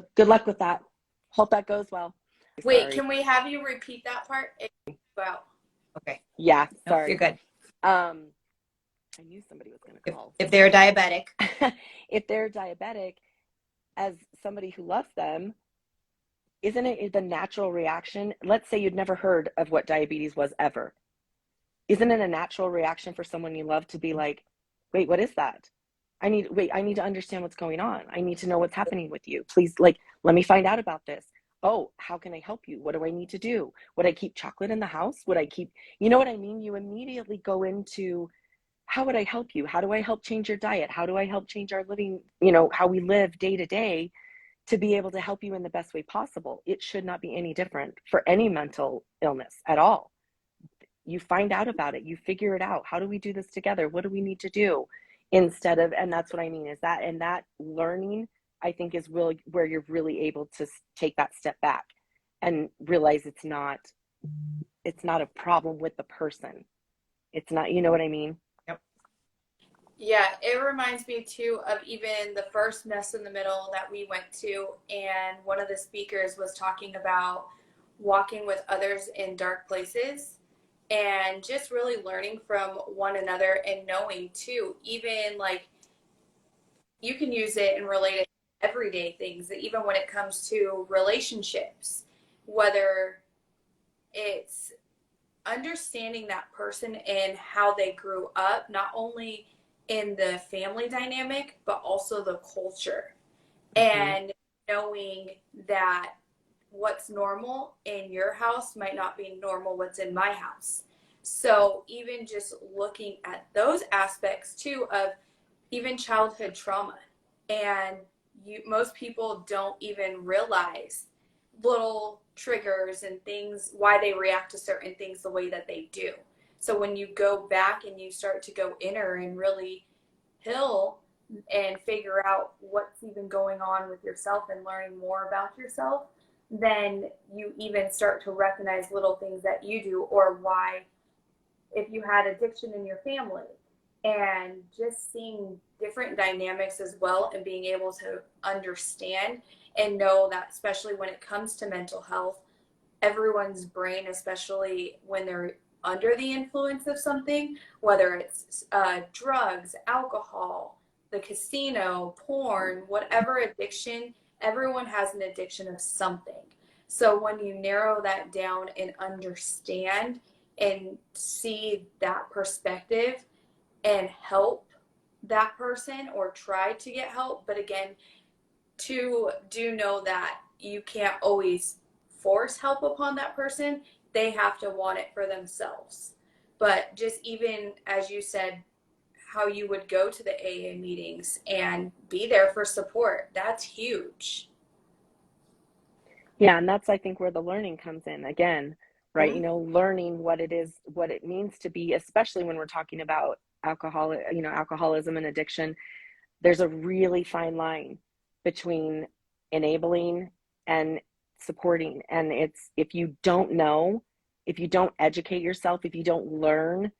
with that. Hope that goes well. Wait, Sorry. can we have you repeat that part? Wow. Okay. Yeah, Nope, sorry. you're good. I knew somebody was going to call. If they're diabetic. If they're diabetic, as somebody who loves them, isn't it the natural reaction? Let's say you'd never heard of what diabetes was ever. Isn't it a natural reaction for someone you love to be like, wait, what is that? I need to understand what's going on. I need to know what's happening with you. Please, like, let me find out about this. Oh, how can I help you? What do I need to do? Would I keep chocolate in the house? Would I keep, you know what I mean? You immediately go into, how would I help you? How do I help change your diet? How do I help change our living, how we live day to day, to be able to help you in the best way possible? It should not be any different for any mental illness at all. You find out about it, you figure it out. How do we do this together? What do we need to do? Instead of, and that's what I mean, is that, and that learning, I think, is really where you're really able to take that step back and realize it's not a problem with the person. It's not, you know what I mean? Yep. Yeah, it reminds me too of even the first Mess in the Middle that we went to, and one of the speakers was talking about walking with others in dark places and just really learning from one another, and knowing too, even like you can use it and relate it to everyday things, even when it comes to relationships, whether it's understanding that person and how they grew up, not only in the family dynamic, but also the culture. Mm-hmm. And knowing that what's normal in your house might not be normal what's in my house. So even just looking at those aspects too of even childhood trauma, and most people don't even realize little triggers and things, why they react to certain things the way that they do. So when you go back and you start to go inner and really heal and figure out what's even going on with yourself and learning more about yourself, then you even start to recognize little things that you do, or why, if you had addiction in your family, and just seeing different dynamics as well, and being able to understand and know that, especially when it comes to mental health, everyone's brain, especially when they're under the influence of something, whether it's drugs, alcohol, the casino, porn, whatever addiction, everyone has an addiction of something. So when you narrow that down and understand and see that perspective and help that person, or try to get help, but again, to do know that you can't always force help upon that person. They have to want it for themselves. But just even as you said, how you would go to the AA meetings and be there for support, that's huge. Yeah, and that's, I think, where the learning comes in again, right? Mm-hmm. You know, learning what it is, what it means to be, especially when we're talking about alcohol, you know, alcoholism and addiction. There's a really fine line between enabling and supporting. And it's, if you don't know, if you don't educate yourself, if you don't learn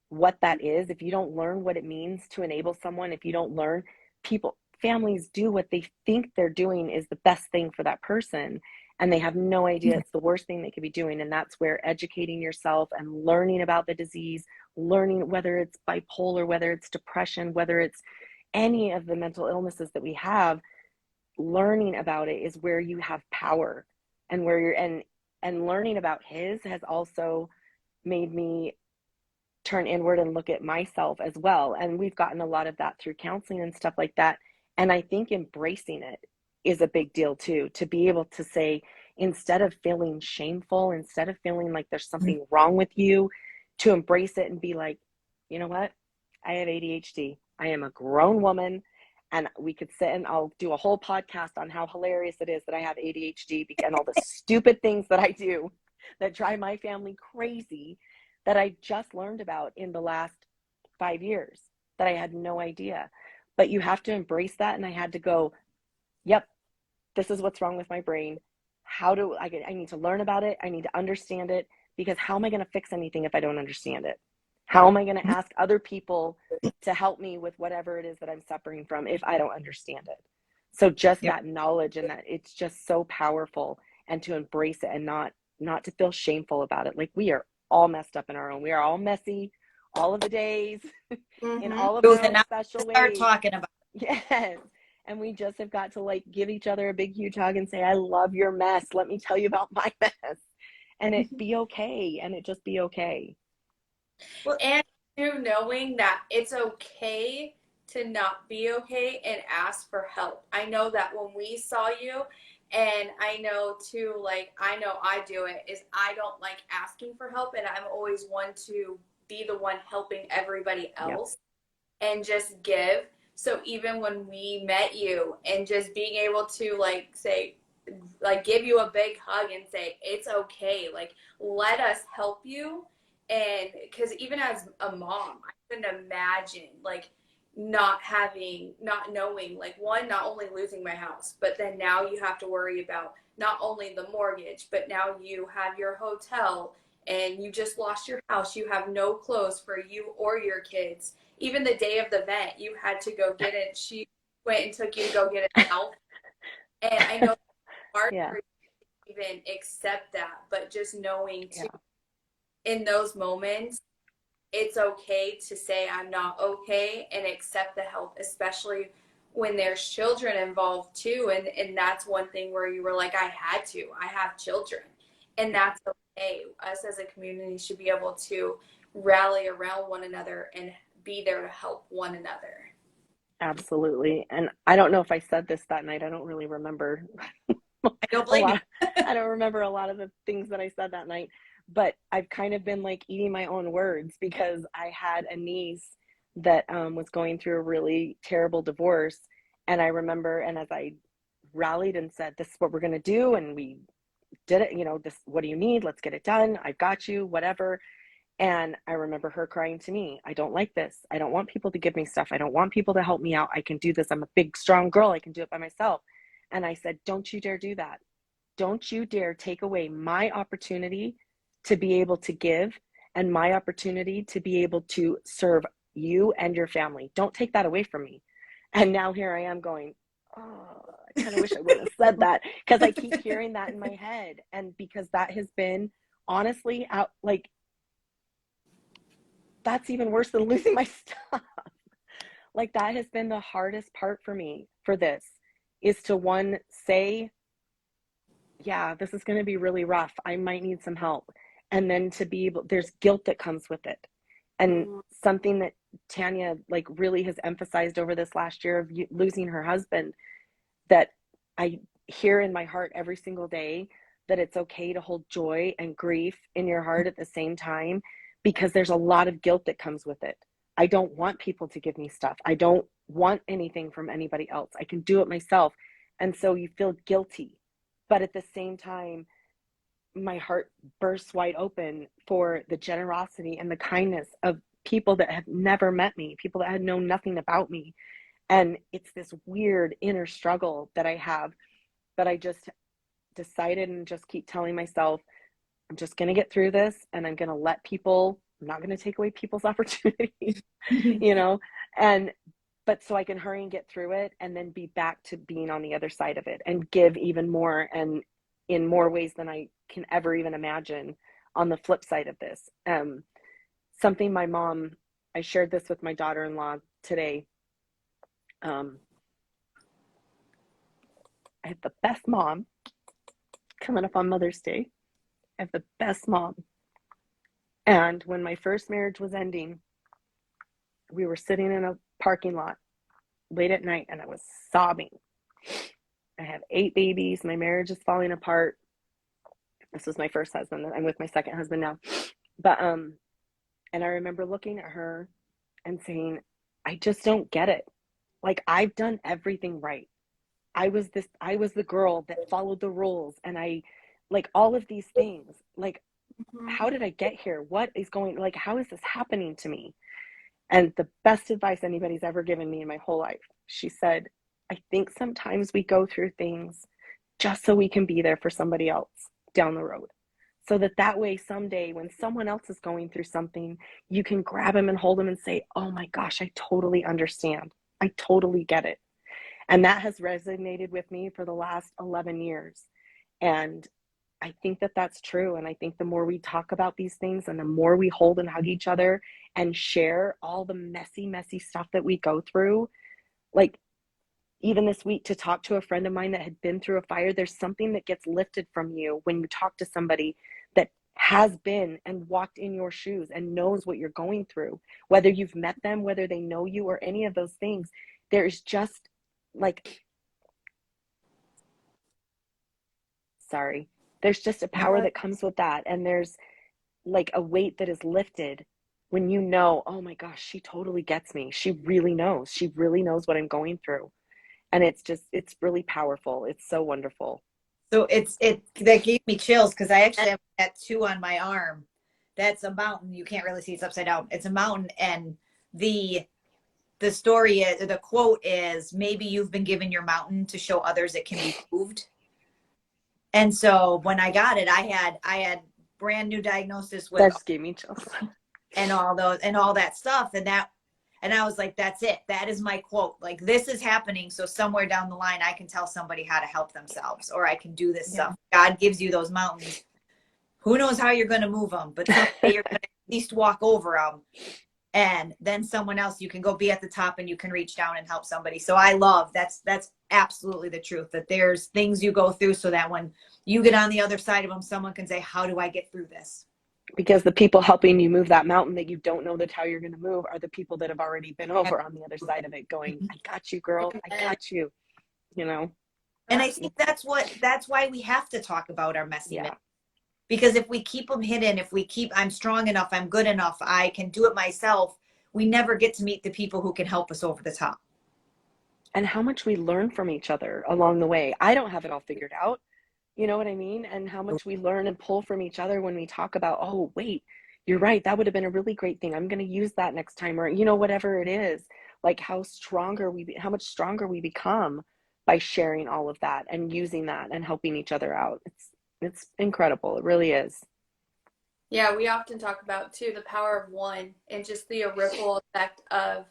what that is, if you don't learn what it means to enable someone, if you don't learn, families do what they think they're doing is the best thing for that person. And they have no idea it's the worst thing they could be doing. And that's where educating yourself and learning about the disease, learning whether it's bipolar, whether it's depression, whether it's any of the mental illnesses that we have, learning about it is where you have power. And where you're, and learning about his has also made me turn inward and look at myself as well. And we've gotten a lot of that through counseling and stuff like that. And I think embracing it is a big deal too, to be able to say, instead of feeling shameful, instead of feeling like there's something wrong with you, to embrace it and be like, you know what? I have ADHD. I am a grown woman. And we could sit and I'll do a whole podcast on how hilarious it is that I have ADHD and all the stupid things that I do that drive my family crazy, that I just learned about in the last 5 years that I had no idea. But you have to embrace that. And I had to go, yep, this is what's wrong with my brain. I need to learn about it. I need to understand it, because how am I going to fix anything if I don't understand it? How am I going to ask other people to help me with whatever it is that I'm suffering from if I don't understand it? So just that knowledge, and that it's just so powerful, and to embrace it and not to feel shameful about it. Like, we are all messed up in our own. We are all messy all of the days in all of our own special ways. Start talking about Yes. And we just have got to like give each other a big, huge hug and say, I love your mess. Let me tell you about my mess. And it be okay. And it just be okay. Well, and too, knowing that it's okay to not be okay and ask for help. I know that when we saw you, and I know too, like, I know I do it, is I don't like asking for help, and I'm always one to be the one helping everybody else. Yep. And just give. So even when we met you, and just being able to like say, like, give you a big hug and say, it's okay, like, let us help you. And because even as a mom, I couldn't imagine like not knowing, like, one, not only losing my house, but then now you have to worry about not only the mortgage, but now you have your hotel, and you just lost your house. You have no clothes for you or your kids. Even the day of the event, you had to go get it. She went and took you to go get it out. And I know it's hard for you to even accept that, but just knowing too, in those moments, it's okay to say I'm not okay and accept the help, especially when there's children involved too. And that's one thing where you were like, I have children, and that's okay. Us as a community should be able to rally around one another and be there to help one another. Absolutely. And I don't know if I said this that night. I don't really remember I don't a blame you. lot. I don't remember a lot of the things that I said that night, but I've kind of been like eating my own words because I had a niece that was going through a really terrible divorce. And I remember, and as I rallied and said, this is what we're going to do, and we did it, this, what do you need? Let's get it done. I've got you, whatever. And I remember her crying to me, I don't like this. I don't want people to give me stuff. I don't want people to help me out. I can do this. I'm a big, strong girl. I can do it by myself. And I said, don't you dare do that. Don't you dare take away my opportunity to be able to give and my opportunity to be able to serve you and your family. Don't take that away from me. And now here I am going, oh, I kind of wish I wouldn't have said that, because I keep hearing that in my head. And because that has been honestly out, like, that's even worse than losing my stuff. Like, that has been the hardest part for me for this, is to, one, say, yeah, this is going to be really rough. I might need some help. And then to be able, there's guilt that comes with it. And something that Tanya like really has emphasized over this last year of losing her husband, that I hear in my heart every single day, that it's okay to hold joy and grief in your heart at the same time, because there's a lot of guilt that comes with it. I don't want people to give me stuff. I don't want anything from anybody else. I can do it myself. And so you feel guilty. But at the same time, my heart bursts wide open for the generosity and the kindness of people that have never met me, people that had known nothing about me. And it's this weird inner struggle that I have, but I just decided and just keep telling myself, I'm just going to get through this, and I'm going to let people, I'm not going to take away people's opportunities, but so I can hurry and get through it, and then be back to being on the other side of it and give even more, and in more ways than I can ever even imagine on the flip side of this. Something my mom, I shared this with my daughter-in-law today. I have the best mom coming up on Mother's Day. I have the best mom. And when my first marriage was ending, we were sitting in a parking lot late at night, and I was sobbing. I have 8 babies. My marriage is falling apart. This was my first husband. I'm with my second husband now. But, and I remember looking at her and saying, I just don't get it. Like, I've done everything right. I was the girl that followed the rules, and I, like, all of these things, like, how did I get here? What is going, like, how is this happening to me? And the best advice anybody's ever given me in my whole life, she said, I think sometimes we go through things just so we can be there for somebody else down the road. So that way someday when someone else is going through something, you can grab them and hold them and say, oh my gosh, I totally understand. I totally get it. And that has resonated with me for the last 11 years. And I think that that's true. And I think the more we talk about these things, and the more we hold and hug each other and share all the messy, messy stuff that we go through, like even this week, to talk to a friend of mine that had been through a fire, there's something that gets lifted from you when you talk to somebody that has been and walked in your shoes and knows what you're going through, whether you've met them, whether they know you, or any of those things. There's just like, there's just a power that comes with that. And there's like a weight that is lifted when you know, oh my gosh, she totally gets me. She really knows. She really knows what I'm going through. And it's really powerful. It's so wonderful. So that gave me chills, because I actually have a tattoo on my arm. That's a mountain. You can't really see, it's upside down. It's a mountain, and the story is, the quote is, maybe you've been given your mountain to show others it can be moved. And so when I got it, I had brand new diagnosis with, that just gave me chills, and all that stuff, and I was like, that's it. That is my quote. Like, this is happening, so somewhere down the line, I can tell somebody how to help themselves, or I can do this stuff. God gives you those mountains. Who knows how you're going to move them, but someday you're going to at least walk over them. And then someone else, you can go be at the top, and you can reach down and help somebody. So I love, that's absolutely the truth, that there's things you go through so that when you get on the other side of them, someone can say, how do I get through this? Because the people helping you move that mountain that you don't know that's how you're going to move are the people that have already been over on the other side of it going, I got you, girl. I Amen. got you, you know? And I think that's why we have to talk about our messy Yeah. minutes. Because if we keep them hidden, if we keep, I'm strong enough, I'm good enough, I can do it myself, we never get to meet the people who can help us over the top. And how much we learn from each other along the way. I don't have it all figured out. You know what I mean? And how much we learn and pull from each other when we talk about, oh, wait, you're right. That would have been a really great thing. I'm going to use that next time, or, you know, whatever it is, like how much stronger we become by sharing all of that and using that and helping each other out. It's incredible. It really is. Yeah, we often talk about too the power of one and just the ripple effect of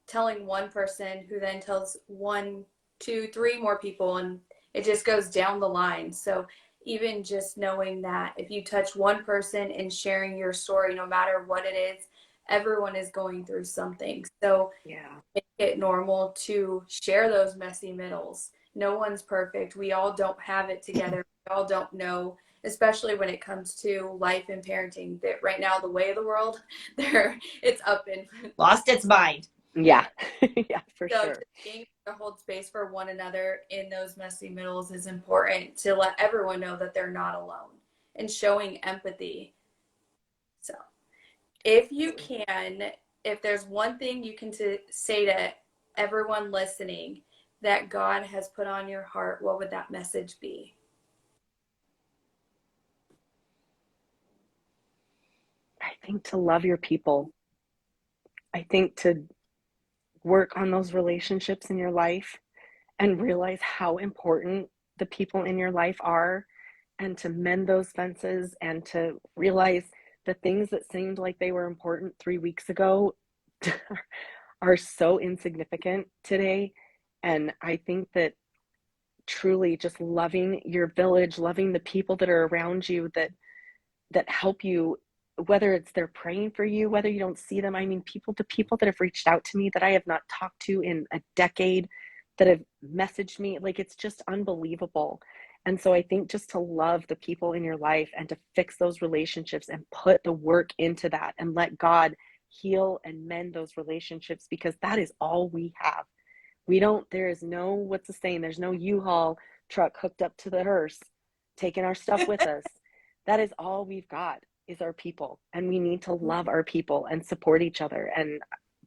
telling one person who then tells one, two, three more people, and it just goes down the line. So even just knowing that if you touch one person and sharing your story, no matter what it is, everyone is going through something. So Yeah. make it normal to share those messy middles. No one's perfect. We all don't have it together. We all don't know, especially when it comes to life and parenting. That right now, the way of the world, it's up and Lost its mind. Yeah. Yeah, for so sure. just being able to hold space for one another in those messy middles is important to let everyone know that they're not alone and showing empathy. So if you can, if there's one thing you can say to everyone listening that God has put on your heart, what would that message be? I think to love your people. I think to work on those relationships in your life and realize how important the people in your life are, and to mend those fences and to realize the things that seemed like they were important 3 weeks ago are so insignificant today. And I think that truly just loving your village, loving the people that are around you that help you, whether it's they're praying for you, whether you don't see them. I mean, the people that have reached out to me that I have not talked to in a decade, that have messaged me, like it's just unbelievable. And so I think just to love the people in your life and to fix those relationships and put the work into that and let God heal and mend those relationships, because that is all we have. There is no, what's the saying? There's no U-Haul truck hooked up to the hearse taking our stuff with us. That is all we've got is our people. And we need to love our people and support each other. And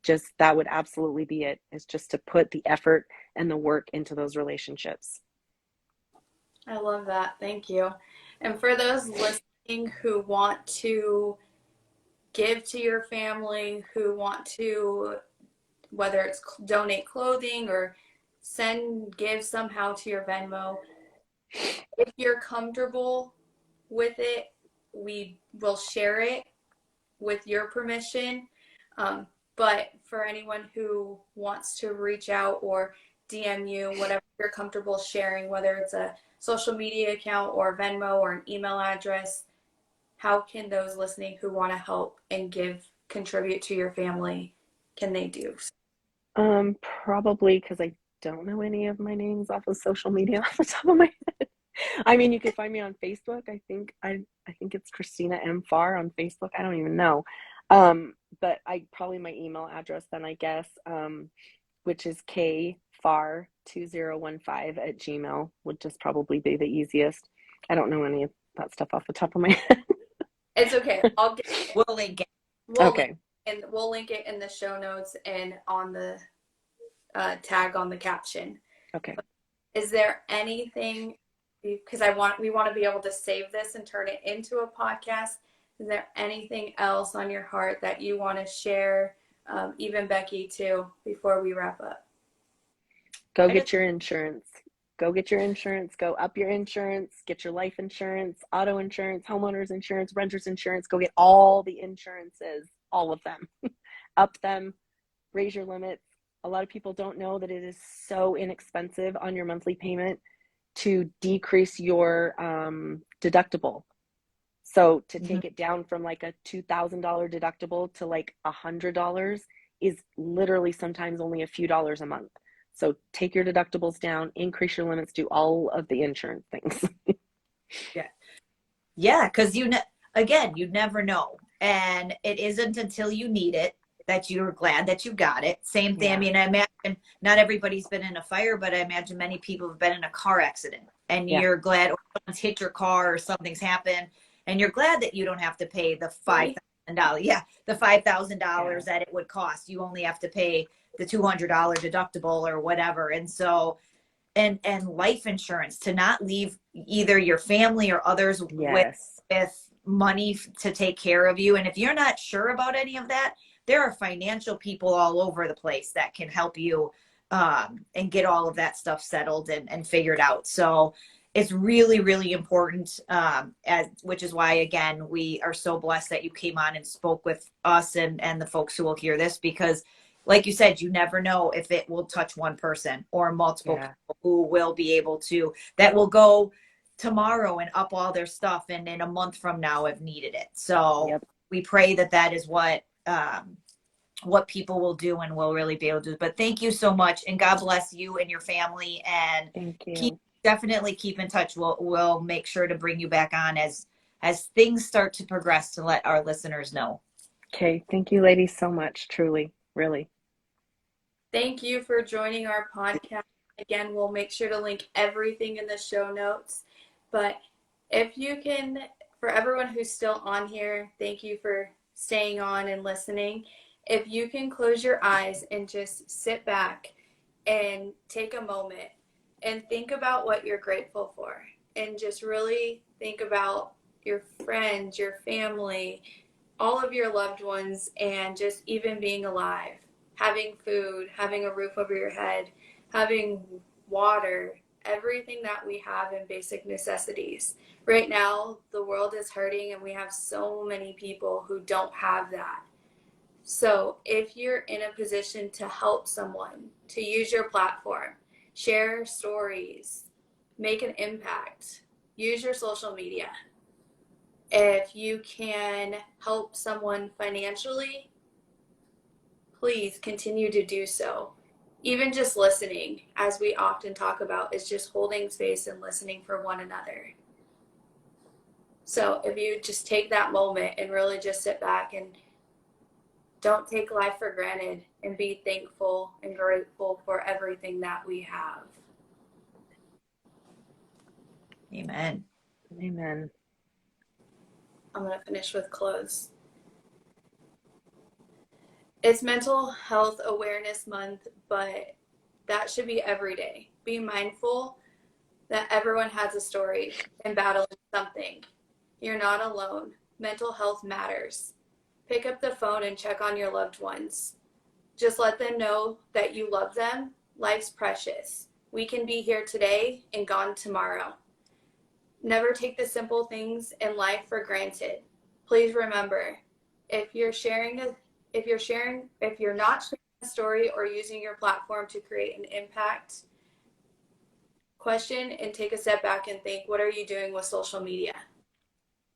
just that would absolutely be it, is just to put the effort and the work into those relationships. I love that. Thank you. And for those listening who want to give to your family, who want to, whether it's donate clothing or give somehow to your Venmo, if you're comfortable with it, we will share it with your permission. But for anyone who wants to reach out or DM you, whatever you're comfortable sharing, whether it's a social media account or Venmo or an email address, how can those listening who want to help and contribute to your family, can they do? Probably because I don't know any of my names off of social media off the top of my head. I mean, you could find me on Facebook. I think it's Kristina M. Farr on Facebook. I don't even know. But I probably my email address then, I guess, which is kfarr2015@gmail would just probably be the easiest. I don't know any of that stuff off the top of my head. It's okay. We'll link it. Okay. We'll link it in the show notes and on the tag on the caption. Okay. Is there anything, because we want to be able to save this and turn it into a podcast, is there anything else on your heart that you want to share, even Becky too, before we wrap up? Go get your insurance. Go get your insurance. Go up your insurance. Get your life insurance, auto insurance, homeowners insurance, renters insurance. Go get all the insurances, all of them. Up them, raise your limits. A lot of people don't know that it is so inexpensive on your monthly payment to decrease your deductible. So to take it down from like a $2,000 deductible to like $100 is literally sometimes only a few dollars a month. So take your deductibles down, increase your limits, do all of the insurance things. Yeah, because again, you never know. And it isn't until you need it that you're glad that you got it. Same thing. I Yeah. mean, I imagine not everybody's been in a fire, but I imagine many people have been in a car accident and Yeah. you're glad, or someone's hit your car or something's happened, and you're glad that you don't have to pay the $5,000. Yeah, the $5,000 that it would cost. You only have to pay the $200 deductible or whatever. And so, and life insurance, to not leave either your family or others Yes. with money to take care of you. And if you're not sure about any of that, there are financial people all over the place that can help you and get all of that stuff settled and figured out. So it's really, really important, which is why, again, we are so blessed that you came on and spoke with us and the folks who will hear this, because like you said, you never know if it will touch one person or multiple Yeah. people who will be able to, that will go tomorrow and up all their stuff and in a month from now have needed it. So Yep. we pray that that is what people will do and will really be able to do. But thank you so much, and God bless you and your family, and Thank you. definitely keep in touch. We'll make sure to bring you back on as things start to progress, to let our listeners know. Okay. Thank you, ladies, so much. Truly, really. Thank you for joining our podcast. Again, we'll make sure to link everything in the show notes. But if you can, for everyone who's still on here, thank you for staying on and listening. If you can close your eyes and just sit back and take a moment and think about what you're grateful for, and just really think about your friends, your family, all of your loved ones, and just even being alive, having food, having a roof over your head, having water, everything that we have in basic necessities. Right now, the world is hurting and we have so many people who don't have that. So if you're in a position to help someone, to use your platform, share stories, make an impact, use your social media. If you can help someone financially, please continue to do so. Even just listening, as we often talk about, is just holding space and listening for one another. So if you just take that moment and really just sit back and don't take life for granted, and be thankful and grateful for everything that we have. Amen. Amen. I'm going to finish with close. It's Mental Health Awareness Month, but that should be every day. Be mindful that everyone has a story and battling something. You're not alone. Mental health matters. Pick up the phone and check on your loved ones. Just let them know that you love them. Life's precious. We can be here today and gone tomorrow. Never take the simple things in life for granted. Please remember, if you're not sharing a story or using your platform to create an impact, question and take a step back and think, what are you doing with social media?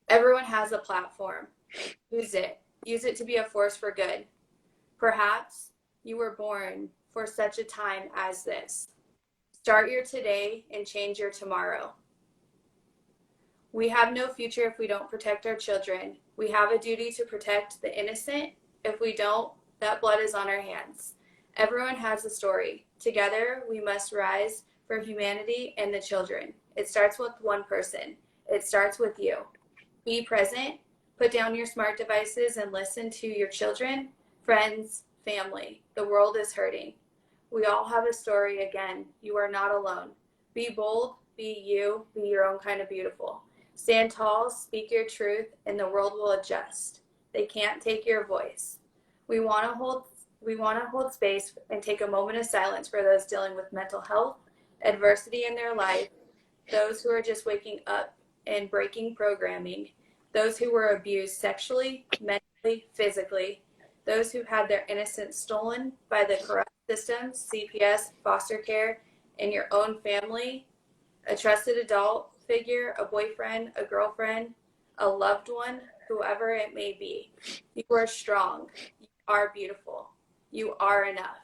Everyone has a platform. Use it. Use it to be a force for good. Perhaps you were born for such a time as this. Start your today and change your tomorrow. We have no future if we don't protect our children. We have a duty to protect the innocent. If we don't, that blood is on our hands. Everyone has a story. Together, we must rise for humanity and the children. It starts with one person. It starts with you. Be present. Put down your smart devices and listen to your children, friends, family. The world is hurting. We all have a story. Again, you are not alone. Be bold, be you, be your own kind of beautiful. Stand tall, speak your truth, and the world will adjust. They can't take your voice. We want to hold space and take a moment of silence for those dealing with mental health, adversity in their life, those who are just waking up and breaking programming, those who were abused sexually, mentally, physically, those who had their innocence stolen by the corrupt systems, CPS, foster care, in your own family, a trusted adult figure, a boyfriend, a girlfriend, a loved one, whoever it may be. You are strong. You are beautiful. You are enough.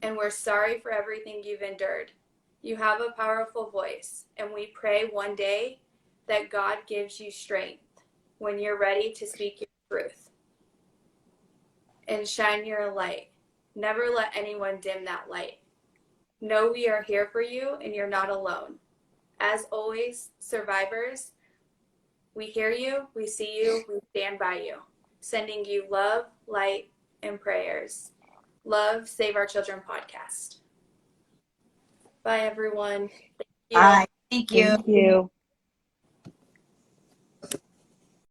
And we're sorry for everything you've endured. You have a powerful voice, and we pray one day that God gives you strength when you're ready to speak your truth and shine your light. Never let anyone dim that light. Know we are here for you and you're not alone. As always, survivors, we hear you, we see you, we stand by you. Sending you love, light, and prayers. Love, Save Our Children podcast. Bye, everyone. Thank you. Bye. Thank you. Thank you.